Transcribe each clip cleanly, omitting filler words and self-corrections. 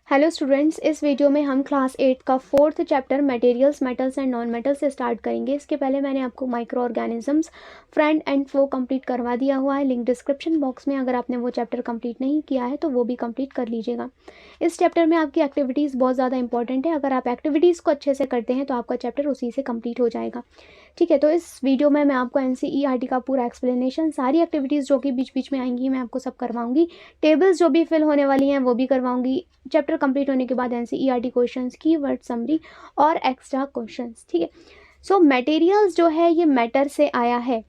Hello students, इस video में हम क्लास 8 का 4th chapter materials, metals and non metals से स्टार्ट करेंगे। इसके पहले मैंने आपको micro organisms, friend and flow complete करवा दिया हुआ है। लिंक डिस्क्रिप्शन बॉक्स में, अगर आपने वो चैप्टर कंप्लीट नहीं किया है तो वो भी कंप्लीट कर लीजिएगा। इस चैप्टर में आपकी एक्टिविटीज़ बहुत ज़्यादा इंपॉर्टेंट है। अगर आप एक्टिविटीज़ को अच्छे से करते हैं तो आपका चैप्टर उसी से कंप्लीट हो जाएगा। ठीक है, तो इस वीडियो में मैं आपको एनसीईआरटी का पूरा एक्सप्लेनेशन, सारी एक्टिविटीज़ जो कि बीच बीच में आएंगी मैं आपको सब करवाऊंगी। टेबल्स जो भी फिल होने वाली हैं वो भी करवाऊंगी। चैप्टर कंप्लीट होने के बाद एनसीईआरटी क्वेश्चंस, कीवर्ड समरी और एक्स्ट्रा क्वेश्चंस। ठीक है, सो मटेरियल्स जो है ये मैटर से आया है।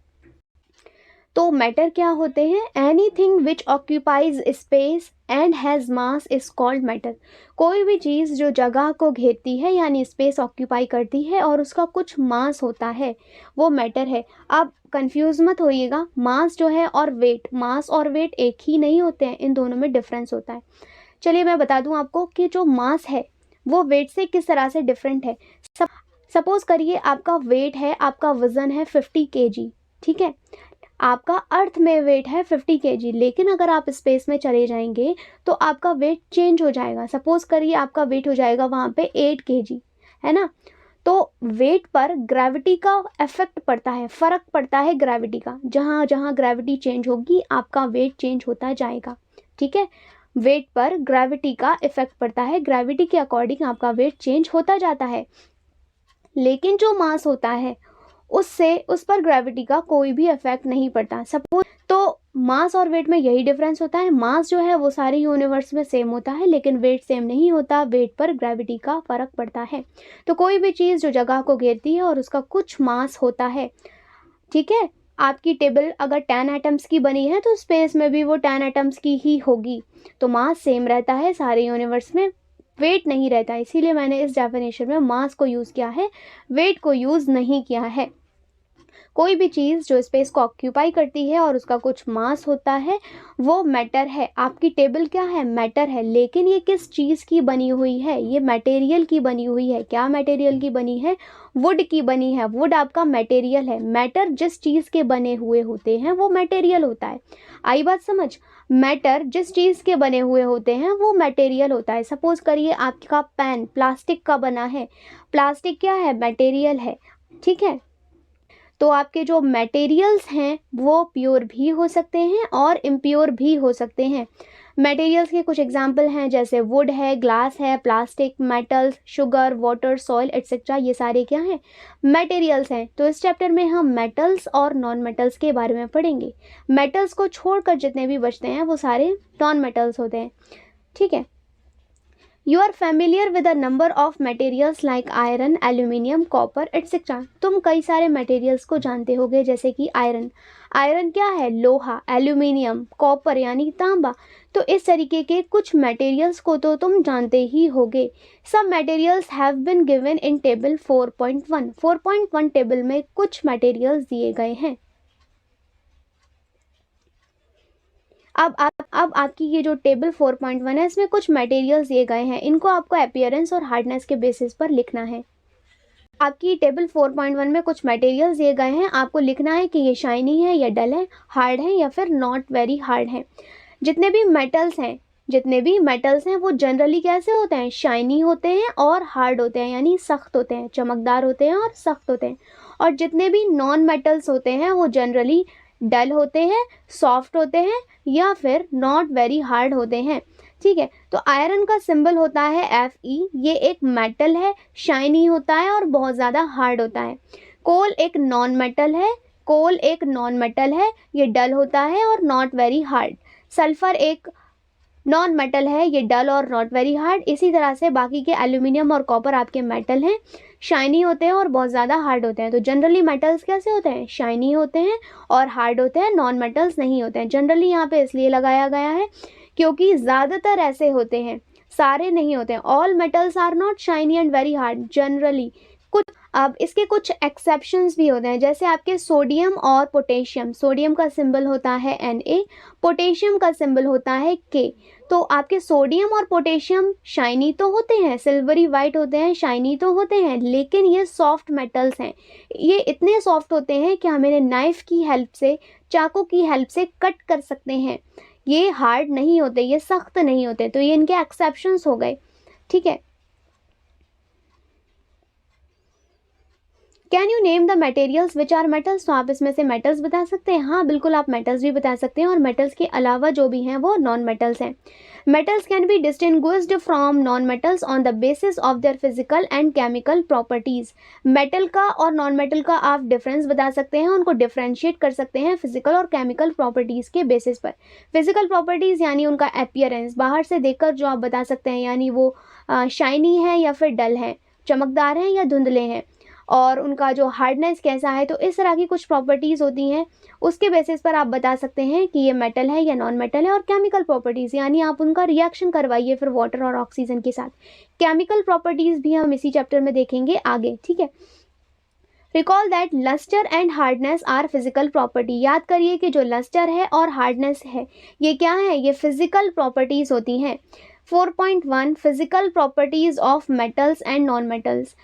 तो मैटर क्या होते हैं? Anything which occupies space and has mass is called matter. कोई भी चीज़ जो जगह को घेरती है यानी स्पेस ऑक्यूपाई करती है और उसका कुछ मास होता है वो मैटर है। अब कंफ्यूज मत होइएगा, मास जो है और वेट, मास और वेट एक ही नहीं होते हैं, इन दोनों में डिफरेंस होता है। चलिए मैं बता दूं आपको कि जो मास है वो वेट से किस तरह से डिफरेंट है। सपोज करिए आपका वेट है, आपका वजन है 50 kg। ठीक है, आपका अर्थ में वेट है 50 kg, लेकिन अगर आप स्पेस में चले जाएंगे तो आपका वेट चेंज हो जाएगा। सपोज करिए आपका वेट हो जाएगा वहाँ पे 8 kg, है ना। तो वेट पर ग्रेविटी का इफेक्ट पड़ता है, फ़र्क पड़ता है ग्रेविटी का। जहाँ जहाँ ग्रेविटी चेंज होगी आपका वेट चेंज होता जाएगा। ठीक है, वेट पर ग्रेविटी का इफेक्ट पड़ता है, ग्रेविटी के अकॉर्डिंग आपका वेट चेंज होता जाता है। लेकिन जो मास होता है उससे, उस पर ग्रेविटी का कोई भी इफेक्ट नहीं पड़ता। सपोज तो मास और वेट में यही डिफरेंस होता है। मास जो है वो सारे यूनिवर्स में सेम होता है, लेकिन वेट सेम नहीं होता, वेट पर ग्रेविटी का फर्क पड़ता है। तो कोई भी चीज़ जो जगह को घेरती है और उसका कुछ मास होता है। ठीक है, आपकी टेबल अगर 10 एटम्स की बनी है तो स्पेस में भी वो 10 एटम्स की ही होगी। तो मास सेम रहता है सारे यूनिवर्स में, वेट नहीं रहता। इसीलिए मैंने इस डेफिनेशन में मास को यूज़ किया है, वेट को यूज़ नहीं किया है। कोई भी चीज़ जो स्पेस को ऑक्यूपाई करती है और उसका कुछ मास होता है वो मैटर है। आपकी टेबल क्या है? मैटर है। लेकिन ये किस चीज़ की बनी हुई है? ये मटेरियल की बनी हुई है। क्या मटेरियल की बनी है? वुड की बनी है। वुड आपका मटेरियल है। मैटर जिस चीज़ के बने हुए होते हैं वो मटेरियल होता है। आई बात समझ? मैटर जिस चीज़ के बने हुए होते हैं वो मटेरियल होता है। सपोज करिए आपका पेन प्लास्टिक का बना है, प्लास्टिक क्या है? मटेरियल है। ठीक है, तो आपके जो मटेरियल्स हैं वो प्योर भी हो सकते हैं और इम्प्योर भी हो सकते हैं। मटेरियल्स के कुछ एग्जांपल हैं, जैसे वुड है, ग्लास है, plastic, metals, sugar, water, soil etcetera. ये सारे क्या हैं? मटेरियल्स हैं। तो इस चैप्टर में हम मेटल्स और नॉन मेटल्स के बारे में पढ़ेंगे। मेटल्स को छोड़कर जितने भी बचते हैं वो सारे नॉन मेटल्स होते हैं। ठीक है, You are familiar with a number of materials like iron, aluminium, copper, etc. तुम कई सारे materials को जानते होगे, जैसे कि आयरन। आयरन क्या है? लोहा। एल्यूमिनियम, कॉपर यानी तांबा। तो इस तरीके के कुछ materials को तो तुम जानते ही होगे। Some materials have been given in table 4.1. 4.1 table में कुछ materials दिए गए हैं। अब आपकी ये जो टेबल 4.1 है इसमें कुछ मटेरियल्स दिए गए हैं, इनको आपको अपीयरेंस और हार्डनेस के बेसिस पर लिखना है। आपकी टेबल 4.1 में कुछ मटेरियल्स दिए गए हैं, आपको लिखना है कि ये शाइनी है या डल है, हार्ड है या फिर नॉट वेरी हार्ड है। जितने भी मेटल्स हैं वो जनरली कैसे होते हैं? शाइनी होते हैं और हार्ड होते हैं, यानी सख्त होते हैं, चमकदार होते हैं और सख्त होते हैं। और जितने भी नॉन मेटल्स होते हैं वो जनरली डल होते हैं, सॉफ्ट होते हैं या फिर नॉट वेरी हार्ड होते हैं। ठीक है, तो आयरन का सिंबल होता है Fe। ये एक मेटल है, शाइनी होता है और बहुत ज़्यादा हार्ड होता है। कोल एक नॉन मेटल है, ये डल होता है और नॉट वेरी हार्ड। सल्फर एक नॉन मेटल है, ये डल और नॉट वेरी हार्ड। इसी तरह से बाकी के एल्यूमिनियम और कॉपर आपके मेटल हैं, शाइनी होते हैं और बहुत ज़्यादा हार्ड होते हैं। तो जनरली मेटल्स कैसे होते हैं? शाइनी होते हैं और हार्ड होते हैं, नॉन मेटल्स नहीं होते हैं। जनरली यहाँ पे इसलिए लगाया गया है क्योंकि ज़्यादातर ऐसे होते हैं, सारे नहीं होते हैं। All metals are not shiny and very hard generally. अब इसके कुछ एक्सेप्शंस भी होते हैं, जैसे आपके सोडियम और पोटेशियम। सोडियम का सिंबल होता है Na, पोटेशियम का सिंबल होता है K। तो आपके सोडियम और पोटेशियम शाइनी तो होते हैं, सिल्वरी वाइट होते हैं, शाइनी तो होते हैं, लेकिन ये सॉफ्ट मेटल्स हैं। ये इतने सॉफ्ट होते हैं कि हम इन्हें नाइफ की हेल्प से, चाकू की हेल्प से कट कर सकते हैं। ये हार्ड नहीं होते, ये सख्त नहीं होते। तो ये इनके एक्सेप्शंस हो गए। ठीक है। Can you name the materials which are metals, तो आप इसमें से मेटल्स बता सकते हैं। हाँ बिल्कुल, आप मेटल्स भी बता सकते हैं और मेटल्स के अलावा जो भी हैं वो नॉन मेटल्स हैं। Metals can be distinguished from non metals on the basis of their physical and chemical properties. Metal का और नॉन मेटल का आप डिफरेंस बता सकते हैं, उनको डिफ्रेंशिएट कर सकते हैं फिजिकल और केमिकल प्रॉपर्टीज के बेसिस पर। फिजिकल प्रॉपर्टीज यानी उनका अपीयरेंस, बाहर से देखकर जो आप बता सकते हैं, यानी वो शाइनी है या फिर डल है, चमकदार हैं या धुंधले हैं, और उनका जो हार्डनेस कैसा है। तो इस तरह की कुछ प्रॉपर्टीज़ होती हैं, उसके बेसिस पर आप बता सकते हैं कि ये मेटल है या नॉन मेटल है। और केमिकल प्रॉपर्टीज़ यानी आप उनका रिएक्शन करवाइए फिर वाटर और ऑक्सीजन के साथ। केमिकल प्रॉपर्टीज़ भी हम इसी चैप्टर में देखेंगे आगे, ठीक है। Recall that lustre and hardness are physical property. याद करिए कि जो लस्टर है और हार्डनेस है ये क्या है, ये फिजिकल प्रॉपर्टीज़ होती हैं। 4.1 physical properties of metals and non metals.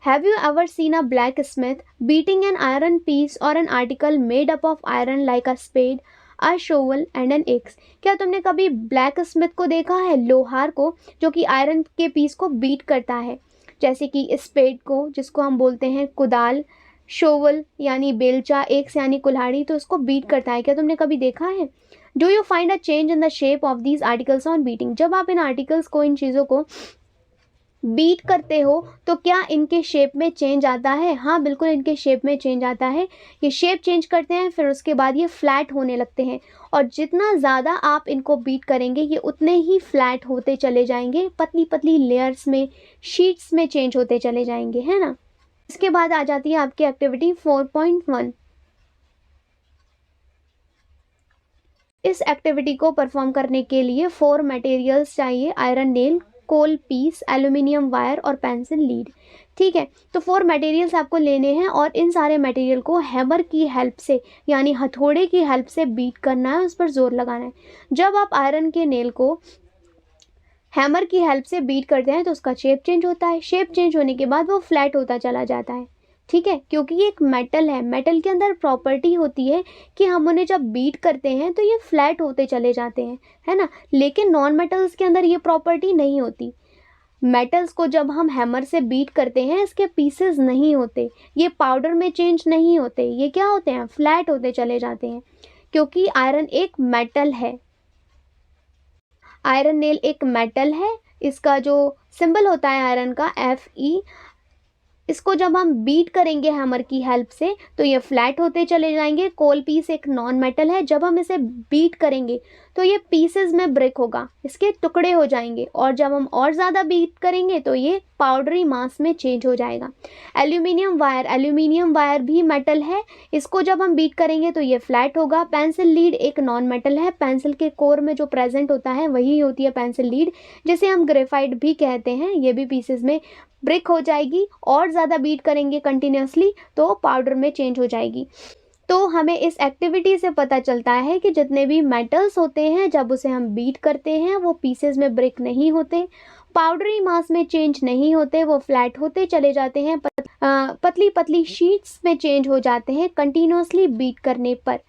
Have you ever seen a blacksmith beating an iron piece or an article made up of iron like a spade, a shovel and an axe? क्या तुमने कभी black Smith को देखा है, लोहार को, जो कि आयरन के पीस को बीट करता है, जैसे कि स्पेड को जिसको हम बोलते हैं कुदाल, शोवल यानी बेलचा, एक्स यानी कुल्हाड़ी, तो उसको बीट करता है। क्या तुमने कभी देखा है? Do you find a change in the shape of these articles on beating. जब आप इन आर्टिकल्स को, इन चीज़ों को बीट करते हो तो क्या इनके शेप में चेंज आता है? हाँ बिल्कुल, इनके शेप में चेंज आता है। ये शेप चेंज करते हैं, फिर उसके बाद ये फ्लैट होने लगते हैं, और जितना ज़्यादा आप इनको बीट करेंगे ये उतने ही फ्लैट होते चले जाएंगे, पतली पतली लेयर्स में, शीट्स में चेंज होते चले जाएंगे, है ना। इसके बाद आ जाती है आपकी एक्टिविटी 4.1। इस एक्टिविटी को परफॉर्म करने के लिए 4 मटेरियल्स चाहिए, आयरन नेल, कोल पीस, एल्यूमिनियम वायर और पेंसिल लीड, ठीक है। तो 4 मटेरियल्स आपको लेने हैं और इन सारे मटेरियल को हैमर की हेल्प से यानी हथौड़े की हेल्प से बीट करना है, उस पर जोर लगाना है। जब आप आयरन के नेल को हैमर की हेल्प से बीट करते हैं तो उसका शेप चेंज होता है, शेप चेंज होने के बाद वो फ्लैट होता चला जाता है, ठीक है, क्योंकि ये एक मेटल है। मेटल के अंदर प्रॉपर्टी होती है कि हम उन्हें जब बीट करते हैं तो ये फ्लैट होते चले जाते हैं, है ना। लेकिन नॉन मेटल्स के अंदर ये प्रॉपर्टी नहीं होती। मेटल्स को जब हम हैमर से बीट करते हैं इसके पीसेस नहीं होते, ये पाउडर में चेंज नहीं होते, ये क्या होते हैं, फ्लैट होते चले जाते हैं, क्योंकि आयरन एक मेटल है। आयरन नेल एक मेटल है, इसका जो सिंबल होता है आयरन का Fe, इसको जब हम बीट करेंगे हैमर की हेल्प से तो ये फ्लैट होते चले जाएंगे। कोल पीस एक नॉन मेटल है, जब हम इसे बीट करेंगे तो ये पीसेस में ब्रेक होगा, इसके टुकड़े हो जाएंगे, और जब हम और ज़्यादा बीट करेंगे तो ये पाउडरी मास में चेंज हो जाएगा। एल्यूमिनियम वायर भी मेटल है, इसको जब हम बीट करेंगे तो ये फ्लैट होगा। पेंसिल लीड एक नॉन मेटल है, पेंसिल के कोर में जो प्रेजेंट होता है वही होती है पेंसिल लीड, जिसे हम ग्रेफाइट भी कहते हैं, ये भी पीसेस में ब्रेक हो जाएगी, और ज़्यादा बीट करेंगे कंटिन्यूसली तो पाउडर में चेंज हो जाएगी। तो हमें इस एक्टिविटी से पता चलता है कि जितने भी मेटल्स होते हैं जब उसे हम बीट करते हैं वो पीसेस में ब्रेक नहीं होते, पाउडरी मास में चेंज नहीं होते, वो फ्लैट होते चले जाते हैं, पतली पतली शीट्स में चेंज हो जाते हैं कंटिन्यूसली बीट करने पर।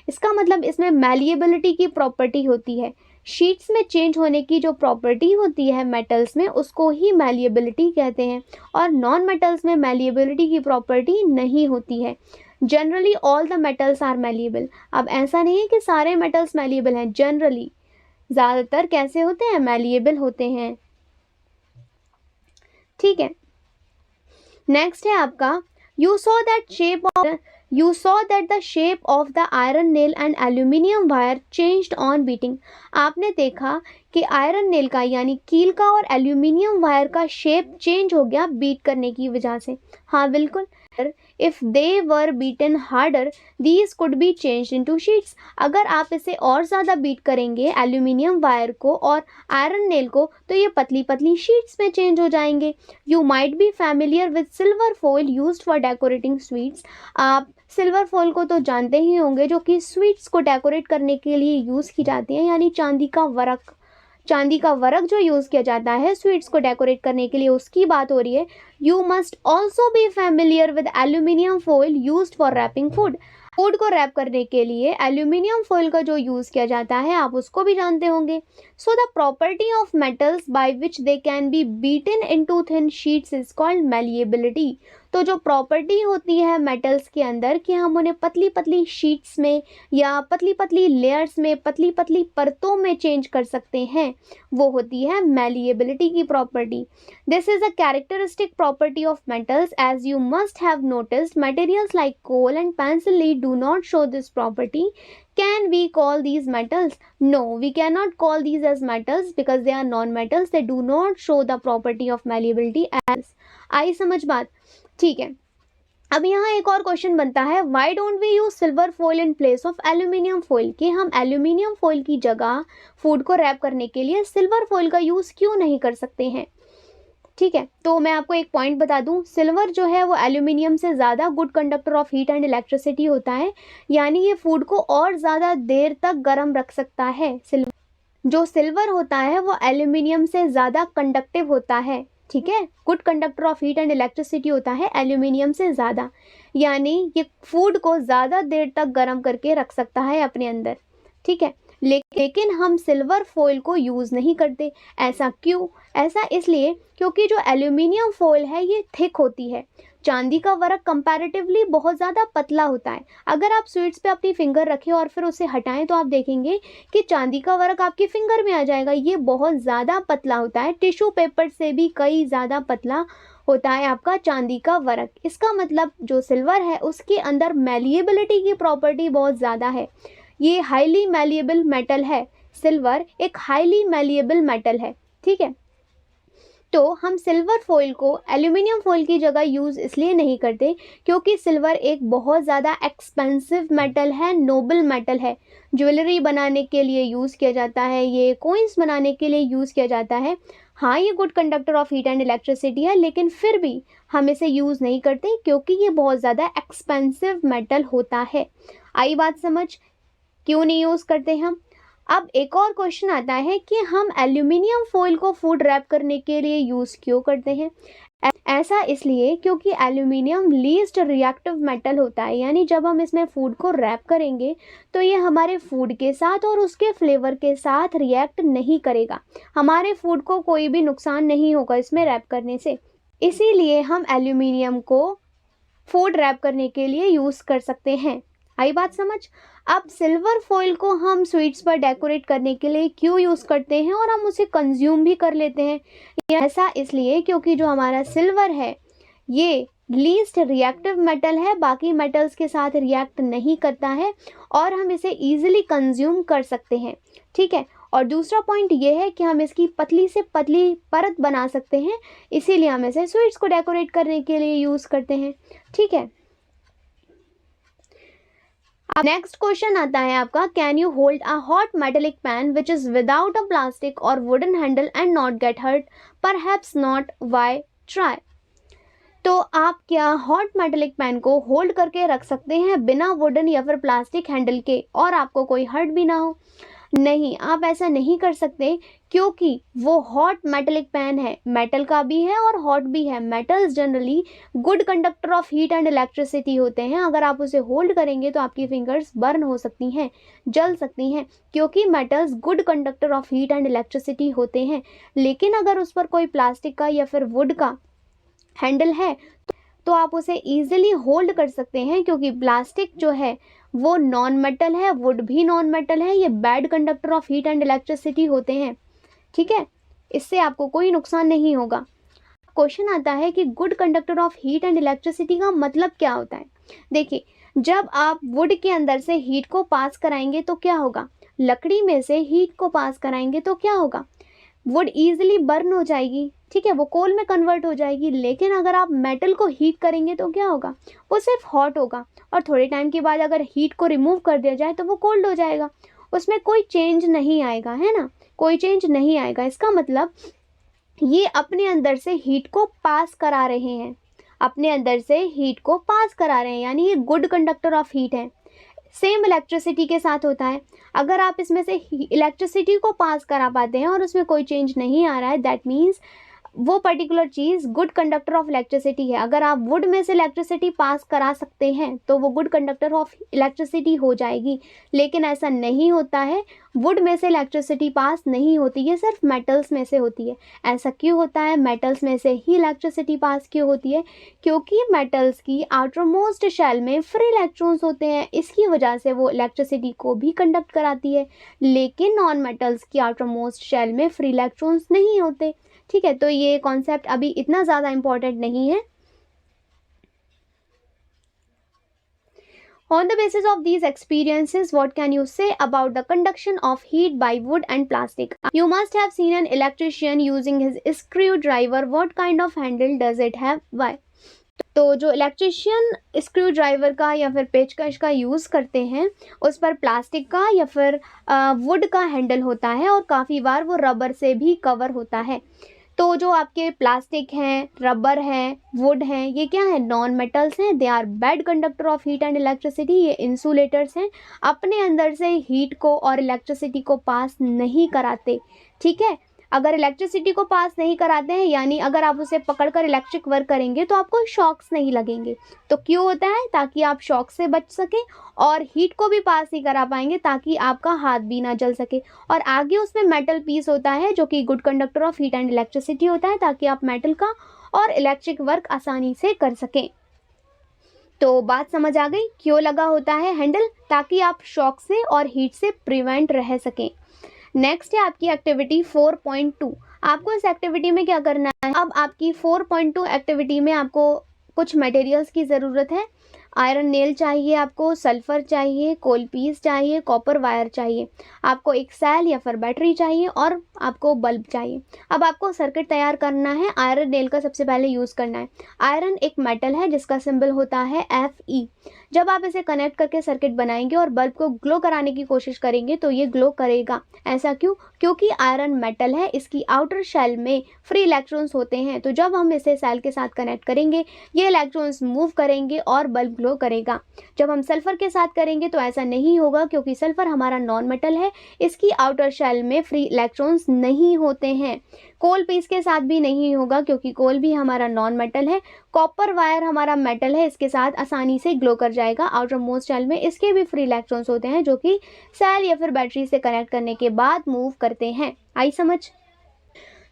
इसका मतलब इसमें मैलिएबिलिटी की प्रॉपर्टी होती है। शीट्स में चेंज होने की जो प्रॉपर्टी होती है मेटल्स में उसको ही मैलिएबिलिटी कहते हैं, और नॉन मेटल्स में मैलिएबिलिटी की प्रॉपर्टी नहीं होती है। Generally all the metals are malleable. अब ऐसा नहीं है कि सारे मेटल्स मैलिएबल हैं, जनरली ज़्यादातर कैसे होते हैं, मैलिएबल होते हैं, ठीक है। नेक्स्ट है आपका You saw that the shape of the iron nail and aluminium wire changed on beating. आपने देखा कि आयरन नेल का यानी कील का और एल्यूमिनियम वायर का शेप चेंज हो गया बीट करने की वजह से। हाँ बिल्कुल, if they were beaten harder these could be changed into sheets. अगर आप इसे और ज़्यादा बीट करेंगे एल्यूमिनियम वायर को और आयरन नेल को तो ये पतली पतली शीट्स में चेंज हो जाएंगे। You might be familiar with silver foil used for decorating sweets. आप सिल्वर फॉइल को तो जानते ही होंगे, जो कि स्वीट्स को डेकोरेट करने के लिए यूज़ की जाती है, यानी चांदी का वर्क जो यूज़ किया जाता है स्वीट्स को डेकोरेट करने के लिए, उसकी बात हो रही है। You must also be familiar with aluminium foil used for wrapping food. Food को रैप करने के लिए एल्यूमिनियम फॉइल का जो यूज़ किया जाता है आप उसको भी जानते होंगे। So the property of metals by which they can be beaten into thin sheets is called malleability. तो जो प्रॉपर्टी होती है मेटल्स के अंदर कि हम उन्हें पतली पतली शीट्स में या पतली पतली लेयर्स में, पतली पतली परतों में चेंज कर सकते हैं, वो होती है मैलिएबिलिटी की property. This is a characteristic property of metals. As you must have noticed, materials like coal and pencil lead do not show this property. Can we call these metals? No, we cannot call these as metals because they are non-metals. They do not show the property of malleability as. आई समझ बात? ठीक है। अब यहाँ एक और question बनता है, why don't we use silver foil in place of aluminium foil, कि हम एल्यूमिनियम फॉइल की जगह फूड को रैप करने के लिए सिल्वर फॉइल का यूज़ क्यों नहीं कर सकते हैं। ठीक है, तो मैं आपको एक पॉइंट बता दूं, सिल्वर जो है वो एल्यूमिनियम से ज़्यादा good conductor of heat and electricity होता है, यानी ये फूड को और ज़्यादा देर तक गर्म रख सकता है। जो सिल्वर होता है वो एल्यूमिनियम से ज़्यादा कंडक्टिव होता है। ठीक है, good conductor of heat and electricity होता है एल्यूमिनियम से ज़्यादा, यानी ये फूड को ज़्यादा देर तक गर्म करके रख सकता है अपने अंदर। ठीक है, लेकिन हम सिल्वर फॉइल को यूज़ नहीं करते। ऐसा क्यों? ऐसा इसलिए क्योंकि जो एल्यूमिनियम फॉइल है ये थिक होती है, चांदी का वर्क कंपैरेटिवली बहुत ज़्यादा पतला होता है। अगर आप स्वीट्स पे अपनी फिंगर रखें और फिर उसे हटाएं तो आप देखेंगे कि चांदी का वर्क आपकी फिंगर में आ जाएगा। ये बहुत ज़्यादा पतला होता है, टिश्यू पेपर से भी कई ज़्यादा पतला होता है आपका चांदी का वर्क। इसका मतलब जो सिल्वर है उसके अंदर मैलिएबिलिटी की प्रॉपर्टी बहुत ज़्यादा है। ये हाईली मैलिएबल मेटल है, सिल्वर एक हाईली मैलिएबल मेटल है। ठीक है, तो हम सिल्वर फॉइल को एल्यूमिनियम फॉइल की जगह यूज़ इसलिए नहीं करते क्योंकि सिल्वर एक बहुत ज़्यादा एक्सपेंसिव मेटल है, नोबल मेटल है। ज्वेलरी बनाने के लिए यूज़ किया जाता है, ये कॉइन्स बनाने के लिए यूज़ किया जाता है। हाँ, ये good conductor of heat and electricity है, लेकिन फिर भी हम इसे यूज़ नहीं करते क्योंकि ये बहुत ज़्यादा एक्सपेंसिव मेटल होता है। आई बात समझ? क्यों नहीं यूज़ करते हम? अब एक और क्वेश्चन आता है कि हम एल्यूमिनियम फॉइल को फूड रैप करने के लिए यूज़ क्यों करते हैं। ऐसा इसलिए क्योंकि एल्यूमिनियम लीस्ट रिएक्टिव मेटल होता है, यानी जब हम इसमें फूड को रैप करेंगे तो ये हमारे फूड के साथ और उसके फ्लेवर के साथ रिएक्ट नहीं करेगा। हमारे फूड को कोई भी नुकसान नहीं होगा इसमें रैप करने से, इसीलिए हम एल्यूमिनियम को फूड रैप करने के लिए यूज़ कर सकते हैं। आई बात समझ? अब सिल्वर फॉइल को हम स्वीट्स पर डेकोरेट करने के लिए क्यों यूज़ करते हैं और हम उसे कंज्यूम भी कर लेते हैं। ऐसा इसलिए क्योंकि जो हमारा सिल्वर है ये लीस्ट रिएक्टिव मेटल है, बाकी मेटल्स के साथ रिएक्ट नहीं करता है और हम इसे ईजिली कंज्यूम कर सकते हैं। ठीक है, और दूसरा पॉइंट ये है कि हम इसकी पतली से पतली परत बना सकते हैं, इसीलिए हम इसे स्वीट्स को डेकोरेट करने के लिए यूज़ करते हैं। ठीक है, नेक्स्ट क्वेश्चन आता है आपका, can you hold a hot metallic pan which is without a plastic or wooden handle and not get hurt? Perhaps not, why? Try. तो आप क्या हॉट मेटेलिक पैन को होल्ड करके रख सकते हैं बिना वुडन या फिर प्लास्टिक हैंडल के और आपको कोई हर्ट भी ना हो? नहीं, आप ऐसा नहीं कर सकते क्योंकि वो हॉट मेटेलिक पैन है, मेटल का भी है और हॉट भी है। Metals generally good conductor of heat and electricity होते हैं। अगर आप उसे होल्ड करेंगे तो आपकी फिंगर्स बर्न हो सकती हैं, जल सकती हैं, क्योंकि metals good conductor of heat and electricity होते हैं। लेकिन अगर उस पर कोई प्लास्टिक का या फिर वुड का हैंडल है तो आप उसे ईजिली होल्ड कर सकते हैं, क्योंकि प्लास्टिक जो है वो नॉन मेटल है, वुड भी नॉन मेटल है, ये bad conductor of heat and electricity होते हैं। ठीक है, इससे आपको कोई नुकसान नहीं होगा। क्वेश्चन आता है कि good conductor of heat and electricity का मतलब क्या होता है। देखिए, जब आप वुड के अंदर से हीट को पास कराएंगे तो क्या होगा, लकड़ी में से हीट को पास कराएंगे तो क्या होगा, वुड ईजिली बर्न हो जाएगी। ठीक है, वो कोल में कन्वर्ट हो जाएगी। लेकिन अगर आप मेटल को हीट करेंगे तो क्या होगा, वो सिर्फ हॉट होगा और थोड़े टाइम के बाद अगर हीट को रिमूव कर दिया जाए तो वो कोल्ड हो जाएगा। उसमें कोई चेंज नहीं आएगा, है ना, कोई चेंज नहीं आएगा। इसका मतलब ये अपने अंदर से हीट को पास करा रहे हैं, अपने अंदर से हीट को पास करा रहे हैं, यानी ये गुड कंडक्टर ऑफ हीट है। सेम इलेक्ट्रिसिटी के साथ होता है। अगर आप इसमें से इलेक्ट्रिसिटी को पास करा पाते हैं और उसमें कोई चेंज नहीं आ रहा है, दैट मीन्स वो particular cheese good conductor of electricity है। अगर आप वुड में से इलेक्ट्रिसिटी पास करा सकते हैं तो वो गुड कंडक्टर ऑफ इलेक्ट्रिसिटी हो जाएगी, लेकिन ऐसा नहीं होता है। वुड में से इलेक्ट्रिसिटी पास नहीं होती है, सिर्फ मेटल्स में से होती है। ऐसा क्यों होता है? मेटल्स में से ही इलेक्ट्रिसिटी पास क्यों होती है? क्योंकि मेटल्स की आउटर मोस्ट शेल में फ्री इलेक्ट्रॉन्स होते हैं, इसकी वजह से वो इलेक्ट्रिसिटी को भी कंडक्ट कराती है। लेकिन नॉन मेटल्स की आउटर मोस्ट शेल में फ्री इलेक्ट्रॉन्स नहीं होते। ठीक है, तो ये कॉन्सेप्ट अभी इतना ज़्यादा इम्पॉर्टेंट नहीं है। On the basis of these experiences, what can you say about the conduction of heat by wood and plastic? You must have seen an electrician using his screwdriver. What kind of handle does it have? Why? तो जो electrician screw driver का या फिर पेचकश का use करते हैं, उस पर प्लास्टिक का या फिर वुड का हैंडल होता है, और काफ़ी बार वो रबर से भी कवर होता है। तो जो आपके प्लास्टिक हैं, रबर हैं, वुड हैं, ये क्या है? नॉन मेटल्स हैं। They are bad conductor of heat and electricity. ये इंसुलेटर्स हैं, अपने अंदर से हीट को और इलेक्ट्रिसिटी को पास नहीं कराते। ठीक है, अगर इलेक्ट्रिसिटी को पास नहीं कराते हैं, यानी अगर आप उसे पकड़कर इलेक्ट्रिक वर्क करेंगे तो आपको शॉक्स नहीं लगेंगे। तो क्यों होता है? ताकि आप शॉक से बच सकें, और हीट को भी पास नहीं करा पाएंगे ताकि आपका हाथ भी ना जल सके। और आगे उसमें मेटल पीस होता है जो कि good conductor of heat and electricity होता है, ताकि आप मेटल का और इलेक्ट्रिक वर्क आसानी से कर सकें। तो बात समझ आ गई क्यों लगा होता है हैंडल? ताकि आप शॉक से और हीट से प्रिवेंट रह सकें। नेक्स्ट है आपकी एक्टिविटी 4.2। आपको इस एक्टिविटी में क्या करना है? अब आपकी 4.2 एक्टिविटी में आपको कुछ मटेरियल्स की ज़रूरत है। आयरन नेल चाहिए, आपको सल्फ़र चाहिए, कोल पीस चाहिए, कॉपर वायर चाहिए, आपको एक सेल या फिर बैटरी चाहिए, और आपको बल्ब चाहिए। अब आपको सर्किट तैयार करना है। आयरन नेल का सबसे पहले यूज़ करना है। आयरन एक मेटल है जिसका सिंबल होता है Fe। जब आप इसे कनेक्ट करके सर्किट बनाएंगे और बल्ब को ग्लो कराने की कोशिश करेंगे तो ये ग्लो करेगा। ऐसा क्यों? क्योंकि आयरन मेटल है, इसकी आउटर शेल में फ्री इलेक्ट्रॉन्स होते हैं। तो जब हम इसे सेल के साथ कनेक्ट करेंगे, ये इलेक्ट्रॉन्स मूव करेंगे और बल्ब ग्लो करेगा। जब हम सल्फर के साथ करेंगे तो ऐसा नहीं होगा, क्योंकि सल्फर हमारा नॉन मेटल है, इसकी आउटर शेल में फ्री इलेक्ट्रॉन्स नहीं होते हैं। कोल पीस के साथ भी नहीं होगा, क्योंकि कोल भी हमारा नॉन मेटल है। कॉपर वायर हमारा मेटल है, इसके साथ आसानी से ग्लो कर जाएगा आउटर मोस्ट शेल में। इसके भी फ्री इलेक्ट्रॉन्स होते हैं जो कि सेल या फिर बैटरी से कनेक्ट करने के बाद मूव करते हैं। आई समझ?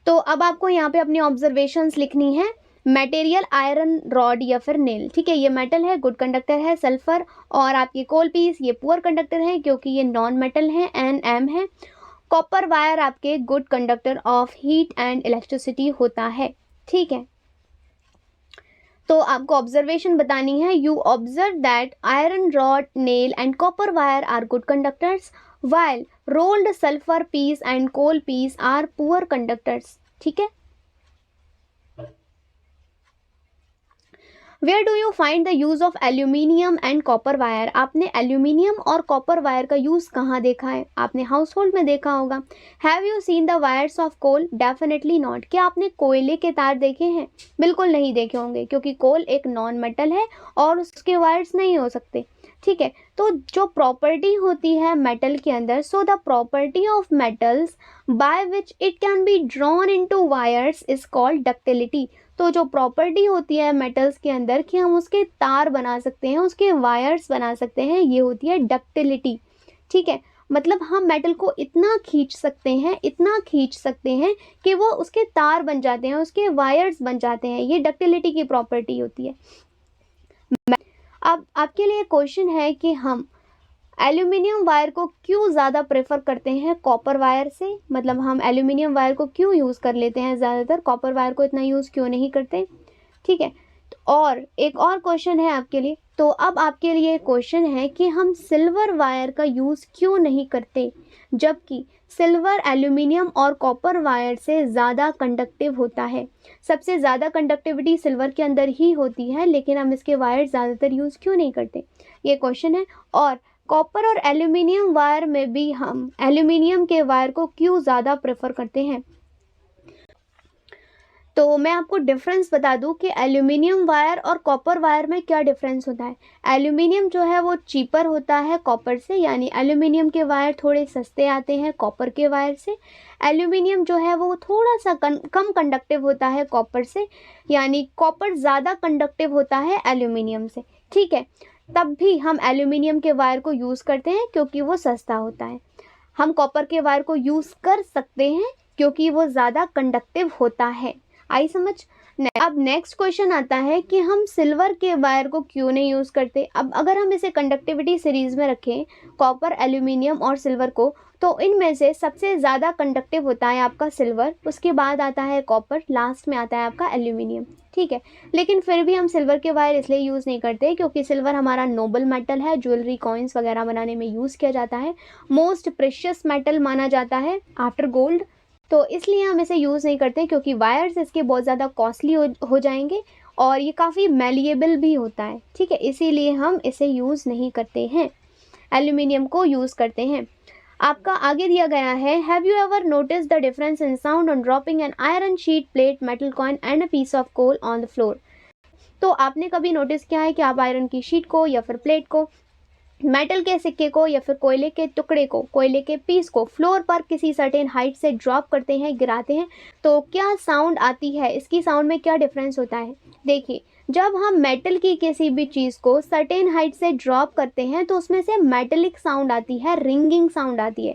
तो अब आपको यहाँ पे अपनी ऑब्जर्वेशंस लिखनी है। मटेरियल आयरन रॉड या फिर नेल। ठीक है, ये मेटल है, गुड कंडक्टर है सल्फर, और आपके कोल पीस ये पुअर कंडक्टर है क्योंकि ये नॉन मेटल है, NM है। कॉपर वायर आपके good conductor of heat and electricity होता है। ठीक है, तो आपको ऑब्जर्वेशन बतानी है। You observe that iron rod, nail and copper wire are good conductors, while rolled sulfur piece and coal piece are poor conductors। ठीक है, Where do you find the use of aluminium and copper wire? आपने aluminium और copper wire का use कहाँ देखा है? आपने house hold में देखा होगा। Have you seen the wires of coal? Definitely not। क्या आपने कोयले के तार देखे हैं? बिल्कुल नहीं देखे होंगे, क्योंकि कोल एक नॉन मेटल है और उसके वायर्स नहीं हो सकते। ठीक है, तो जो प्रॉपर्टी होती है मेटल के अंदर, so the property of metals by which it can be drawn into wires is called ductility. तो जो प्रॉपर्टी होती है मेटल्स के अंदर कि हम उसके तार बना सकते हैं, उसके वायर्स बना सकते हैं, ये होती है डक्टिलिटी। ठीक है, मतलब हम मेटल को इतना खींच सकते हैं, इतना खींच सकते हैं कि वो उसके तार बन जाते हैं, उसके वायर्स बन जाते हैं। ये डक्टिलिटी की प्रॉपर्टी होती है। अब आपके लिए क्वेश्चन है कि हम एल्यूमिनियम वायर को क्यों ज़्यादा प्रेफर करते हैं कॉपर वायर से, मतलब हम एल्यूमिनियम वायर को क्यों यूज़ कर लेते हैं ज़्यादातर, कॉपर वायर को इतना यूज़ क्यों नहीं करते। ठीक है, और एक और क्वेश्चन है आपके लिए। तो अब आपके लिए क्वेश्चन है कि हम सिल्वर वायर का यूज़ क्यों नहीं करते, जबकि सिल्वर एल्यूमिनियम और कॉपर वायर से ज़्यादा कंडक्टिव होता है। सबसे ज़्यादा कंडक्टिविटी सिल्वर के अंदर ही होती है, लेकिन हम इसके वायर ज़्यादातर यूज़ क्यों नहीं करते, ये क्वेश्चन है। और कॉपर और एल्यूमिनियम वायर में भी हम एल्यूमिनियम के वायर को क्यों ज़्यादा प्रेफर करते हैं। तो मैं आपको डिफरेंस बता दूं कि एल्यूमिनियम वायर और कॉपर वायर में क्या डिफरेंस होता है। एल्यूमिनियम जो है वो चीपर होता है कॉपर से, यानी एल्यूमिनियम के वायर थोड़े सस्ते आते हैं कॉपर के वायर से। एल्यूमिनियम जो है वो थोड़ा सा कम कंडक्टिव होता है कॉपर से, यानी कॉपर ज़्यादा कंडक्टिव होता है एल्यूमिनियम से। ठीक है, तब भी हम एल्यूमिनियम के वायर को यूज़ करते हैं क्योंकि वो सस्ता होता है। हम कॉपर के वायर को यूज़ कर सकते हैं क्योंकि वो ज़्यादा कंडक्टिव होता है। आई समझ। अब नेक्स्ट क्वेश्चन आता है कि हम सिल्वर के वायर को क्यों नहीं यूज़ करते। अब अगर हम इसे कंडक्टिविटी सीरीज में रखें, कॉपर, एल्यूमिनियम और सिल्वर को, तो इनमें से सबसे ज़्यादा कंडक्टिव होता है आपका सिल्वर, उसके बाद आता है कॉपर, लास्ट में आता है आपका एल्यूमिनियम। ठीक है, लेकिन फिर भी हम सिल्वर के वायर इसलिए यूज़ नहीं करते क्योंकि सिल्वर हमारा नोबल मेटल है, ज्वेलरी, कॉइन्स वगैरह बनाने में यूज़ किया जाता है, मोस्ट प्रेशियस मेटल माना जाता है आफ्टर गोल्ड। तो इसलिए हम इसे यूज़ नहीं करते क्योंकि वायर्स इसके बहुत ज़्यादा कॉस्टली हो जाएंगे और ये काफ़ी मेलिएबल भी होता है। ठीक है, इसीलिए हम इसे यूज़ नहीं करते हैं, एल्यूमिनियम को यूज़ करते हैं। आपका आगे दिया गया है, have you ever notice the difference in sound on dropping an iron sheet, plate, metal coin and a piece of coal on the floor. तो आपने कभी नोटिस किया है कि आप आयरन की शीट को या फिर प्लेट को, मेटल के सिक्के को या फिर कोयले के टुकड़े को, कोयले के पीस को फ्लोर पर किसी सर्टेन हाइट से ड्रॉप करते हैं, गिराते हैं, तो क्या साउंड आती है, इसकी साउंड में क्या डिफरेंस होता है। देखिए, जब हम मेटल की किसी भी चीज़ को सर्टेन हाइट से ड्रॉप करते हैं तो उसमें से मेटेलिक साउंड आती है, रिंगिंग साउंड आती है,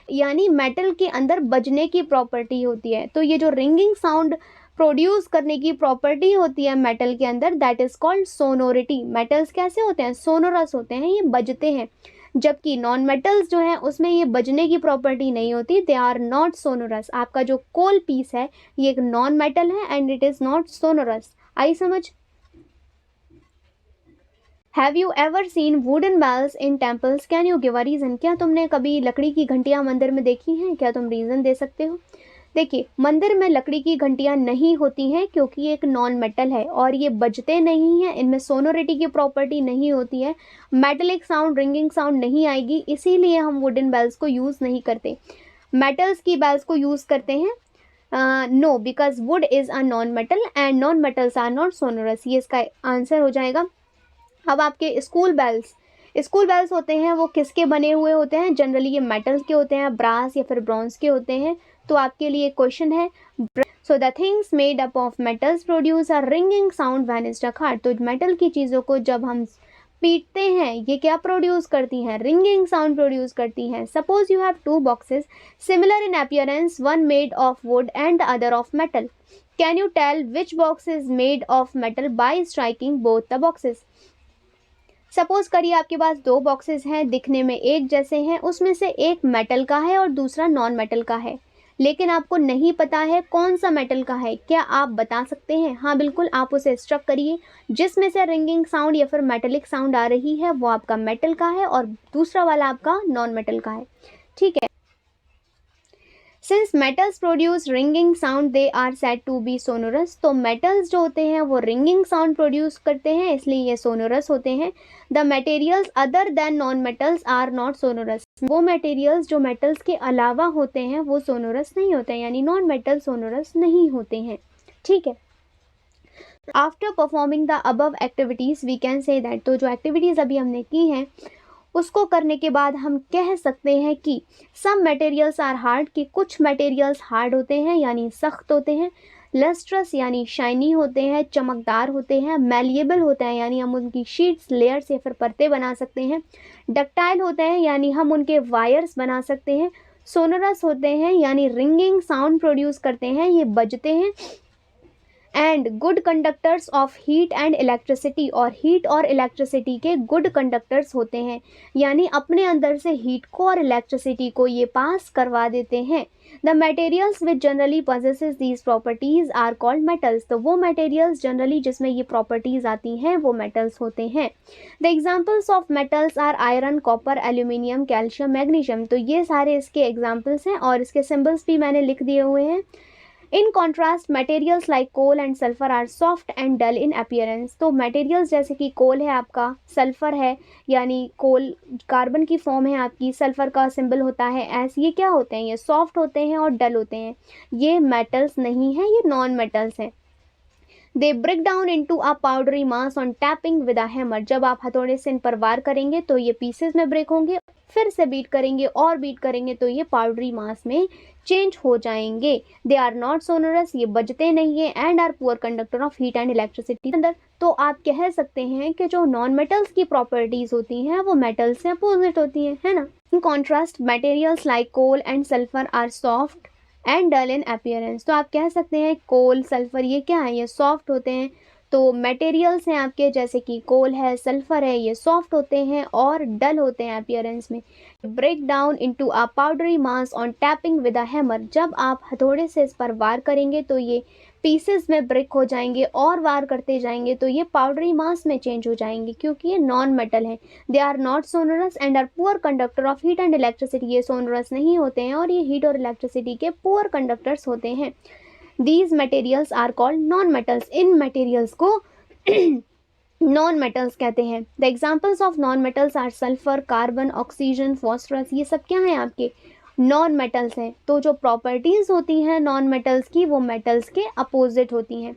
यानी मेटल के अंदर बजने की प्रॉपर्टी होती है। तो ये जो रिंगिंग साउंड प्रोड्यूस करने की प्रॉपर्टी होती है मेटल के अंदर, that is called sonority. Metals कैसे होते हैं, सोनोरस होते हैं, ये बजते हैं, जबकि नॉन मेटल्स जो हैं उसमें ये बजने की प्रॉपर्टी नहीं होती, दे आर नॉट सोनोरस। आपका जो कोल पीस है ये एक नॉन मेटल है and it is not sonorous. आई समझ। Have you ever seen wooden bells in temples, can you give a reason. क्या तुमने कभी लकड़ी की घंटियाँ मंदिर में देखी हैं, क्या तुम रीज़न दे सकते हो। देखिए, मंदिर में लकड़ी की घंटियाँ नहीं होती हैं क्योंकि ये एक नॉन मेटल है और ये बजते नहीं हैं, इनमें सोनोरिटी की प्रॉपर्टी नहीं होती है, मेटलिक साउंड, रिंगिंग साउंड नहीं आएगी, इसीलिए हम वुडन बेल्स को यूज़ नहीं करते। मेटल्स की बेल्स को यूज़ करते हैं, no, because wood is a non metal and non metals are not sonorous. ये इसका आंसर हो जाएगा। अब आपके स्कूल बेल्स होते हैं वो किसके बने हुए होते हैं, जनरली ये मेटल्स के होते हैं, ब्रास या फिर ब्रॉन्ज के होते हैं। तो आपके लिए क्वेश्चन है, so the things made up of metals produce a ringing sound when struck hard. तो मेटल की चीज़ों को जब हम पीटते हैं ये क्या प्रोड्यूस करती हैं, रिंगिंग साउंड प्रोड्यूस करती हैं। Suppose you have two boxes similar in appearance, one made of wood and the other of metal, can you tell which box is made of metal by striking both the boxes. Suppose करिए आपके पास दो boxes हैं, दिखने में एक जैसे हैं, उसमें से एक मेटल का है और दूसरा नॉन मेटल का है, लेकिन आपको नहीं पता है कौन सा मेटल का है। क्या आप बता सकते हैं। हाँ बिल्कुल, आप उसे स्ट्रक करिए, जिसमें से रिंगिंग साउंड या फिर मेटेलिक साउंड आ रही है वो आपका मेटल का है और दूसरा वाला आपका नॉन मेटल का है। ठीक है, since metals produce ringing sound they are said to be sonorous. तो मेटल्स जो होते हैं वो रिंगिंग साउंड प्रोड्यूस करते हैं, इसलिए ये सोनोरस होते हैं। The materials other than non metals are not sonorous. वो मटेरियल्स जो मेटल्स के अलावा होते हैं वो सोनोरस नहीं होते हैं, यानी नॉन मेटल सोनोरस नहीं होते हैं। ठीक है, after performing the above activities we can say that. तो जो एक्टिविटीज़ अभी हमने की हैं उसको करने के बाद हम कह सकते हैं कि सम मटेरियल्स आर हार्ड, कि कुछ मटेरियल्स हार्ड होते हैं यानी सख्त होते हैं, लस्ट्रस यानी शाइनी होते हैं, चमकदार होते हैं, मैलिएबल होते हैं यानी हम उनकी शीट्स, लेयर्स या फिर परतें बना सकते हैं, डक्टाइल होते हैं यानी हम उनके वायर्स बना सकते हैं, सोनोरस होते हैं यानी रिंगिंग साउंड प्रोड्यूस करते हैं, ये बजते हैं, and good conductors of heat and electricity, और हीट और इलेक्ट्रिसिटी के गुड कंडक्टर्स होते हैं, यानी अपने अंदर से हीट को और इलेक्ट्रिसिटी को ये पास करवा देते हैं। The materials which generally possesses these properties are called metals। तो वो मटेरियल्स जनरली जिसमें ये प्रॉपर्टीज आती हैं वो मेटल्स होते हैं। The examples of metals are iron, copper, aluminium, calcium, magnesium. तो ये सारे इसके एग्जाम्पल्स हैं और इसके सिम्बल्स भी मैंने लिख दिए हुए हैं। In contrast materials like coal and sulphur are soft and dull in appearance. तो मटेरियल्स जैसे कि कोल है आपका, सल्फर है यानी कोल कार्बन की फॉर्म है आपकी, सल्फर का सिंबल होता है एस, ये क्या होते हैं, ये सॉफ्ट होते हैं और डल होते हैं, ये मेटल्स नहीं हैं, ये नॉन मेटल्स हैं। They break down into a powdery mass on tapping with a hammer. जब आप हथौड़े से इन पर वार करेंगे तो ये पीसेस में ब्रेक होंगे, फिर से बीट करेंगे और बीट करेंगे तो ये पाउडरी मास में चेंज हो जाएंगे। दे आर नॉट सोनरस, ये बजते नहीं है, and are poor conductor of heat and electricity अंदर। तो आप कह सकते हैं कि जो नॉन मेटल्स की प्रॉपर्टीज होती हैं वो मेटल्स से अपोजिट होती हैं, है ना। In contrast materials like coal and sulphur are soft and dull in appearance. तो आप कह सकते हैं कोल सल्फर ये क्या है, ये सॉफ्ट होते हैं। तो मटेरियल्स हैं आपके जैसे कि कोल है, सल्फर है, ये सॉफ्ट होते हैं और डल होते हैं अपीयरेंस में। Break down into a powdery mass on tapping with a hammer. जब आप हथौड़े से इस पर वार करेंगे तो ये पीसेस में ब्रेक हो जाएंगे और वार करते जाएंगे तो ये पाउडरी मास में चेंज हो जाएंगे क्योंकि ये नॉन मेटल है। They are not sonorous and are poor conductor of heat and electricity. ये सोनरस नहीं होते हैं और ये हीट और इलेक्ट्रिसिटी के पुअर कंडक्टर्स होते हैं। These materials are called non metals. इन मटेरियल्स को नॉन मेटल्स कहते हैं। The examples of non metals are sulphur, carbon, oxygen, phosphorus. ये सब क्या हैं आपके नॉन मेटल्स हैं। तो जो प्रॉपर्टीज़ होती हैं नॉन मेटल्स की वो मेटल्स के अपोजिट होती हैं।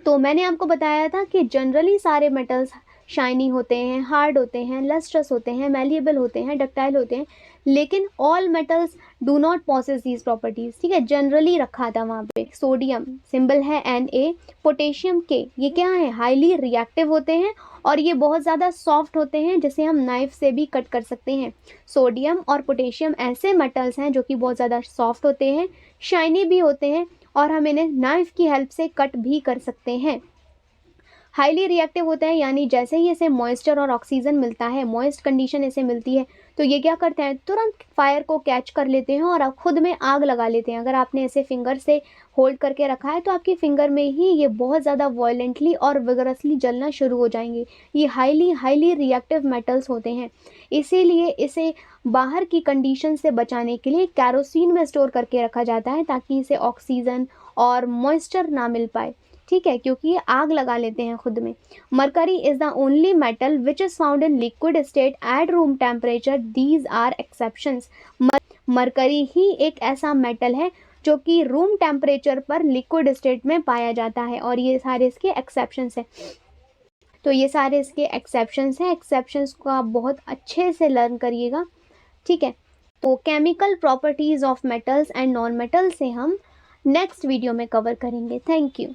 तो मैंने आपको बताया था कि जनरली सारे मेटल्स शाइनी होते हैं, हार्ड होते हैं, लस्ट्रस होते हैं, मैलिएबल होते हैं, डक्टाइल होते हैं, लेकिन all metals do not possesses these properties. ठीक है, जनरली रखा था वहाँ पे। सोडियम सिंबल है Na, पोटेशियम के, ये क्या है, हाईली रिएक्टिव होते हैं और ये बहुत ज़्यादा सॉफ्ट होते हैं जिसे हम नाइफ से भी कट कर सकते हैं। सोडियम और पोटेशियम ऐसे मेटल्स हैं जो कि बहुत ज़्यादा सॉफ्ट होते हैं, शाइनी भी होते हैं और हम इन्हें नाइफ की हेल्प से कट भी कर सकते हैं। हाईली रिएक्टिव होता है यानी जैसे ही इसे मॉइस्चर और ऑक्सीजन मिलता है, मॉइस्ट कंडीशन इसे मिलती है, तो ये क्या करते हैं, तुरंत फायर को कैच कर लेते हैं और खुद में आग लगा लेते हैं। अगर आपने इसे फिंगर से होल्ड करके रखा है तो आपकी फिंगर में ही ये बहुत ज़्यादा वॉयलेंटली और विगरसली जलना शुरू हो जाएंगे। ये हाईली रिएक्टिव मेटल्स होते हैं, इसीलिए इसे बाहर की कंडीशन से बचाने के लिए कैरोसिन में स्टोर करके रखा जाता है ताकि इसे ऑक्सीजन और मॉइस्चर ना मिल पाए। ठीक है, क्योंकि ये आग लगा लेते हैं खुद में। Mercury is the only metal which is found in liquid state at room temperature, these are exceptions. Mercury ही एक ऐसा मेटल है जो कि रूम टेम्परेचर पर लिक्विड स्टेट में पाया जाता है और ये सारे इसके एक्सेप्शंस हैं। तो ये सारे इसके एक्सेप्शंस हैं, एक्सेप्शंस को आप बहुत अच्छे से लर्न करिएगा। ठीक है, तो chemical properties of metals and non metals से हम नेक्स्ट वीडियो में कवर करेंगे। Thank you.